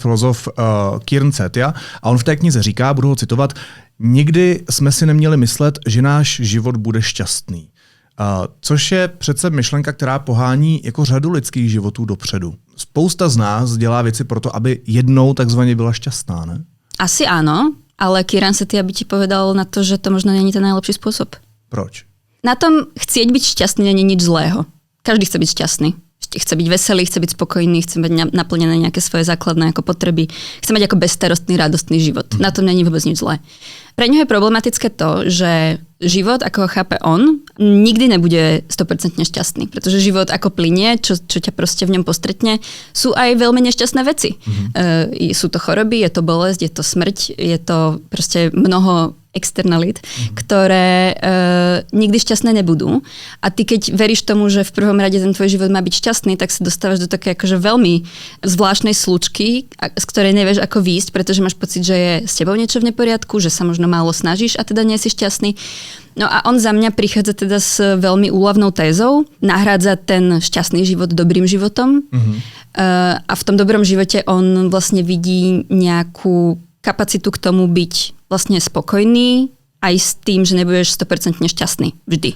filozof Kieran Cetia a on v té knize říká, budu ho citovat, nikdy jsme si neměli myslet, že náš život bude šťastný. Což je přece myšlenka, která pohání jako řadu lidských životů dopředu. Spousta z nás dělá věci proto, aby jednou takzvaně byla šťastná, ne? Asi áno, ale Kieran Cetia by ti povedal na to, že to možno nie je ten najlepší spôsob. Proč? Na tom chcieť byť šťastný nie je nič zlého. Každý chce byť šťastný. Chce byť veselý, chce byť spokojný, chce mať naplnené nejaké svoje základné ako potreby. Chce mať ako bezstarostný, radostný život. Na tom nie je vôbec nič zlé. Pre ňoho je problematické to, že život, ako ho chápe on, nikdy nebude 100% šťastný. Pretože život ako plynie, čo ťa proste v ňom postretne, sú aj veľmi nešťastné veci. Sú to choroby, je to bolesť, je to smrť, je to proste mnoho externalít, ktoré nikdy šťastné nebudú. A ty keď veríš tomu, že v prvom rade ten tvoj život má byť šťastný, tak sa dostávaš do také akože veľmi zvláštnej slučky, z ktorej nevieš ako výjsť, pretože máš pocit, že je s tebou niečo v neporiadku, že sa možno málo snažíš a teda nie si šťastný. No a on za mňa prichádza teda s veľmi úľavnou tézou, nahrádza ten šťastný život dobrým životom a v tom dobrom živote on vlastne vidí nejakú kapacitu k tomu byť vlastne spokojný aj s tým, že nebudeš 100% šťastný vždy.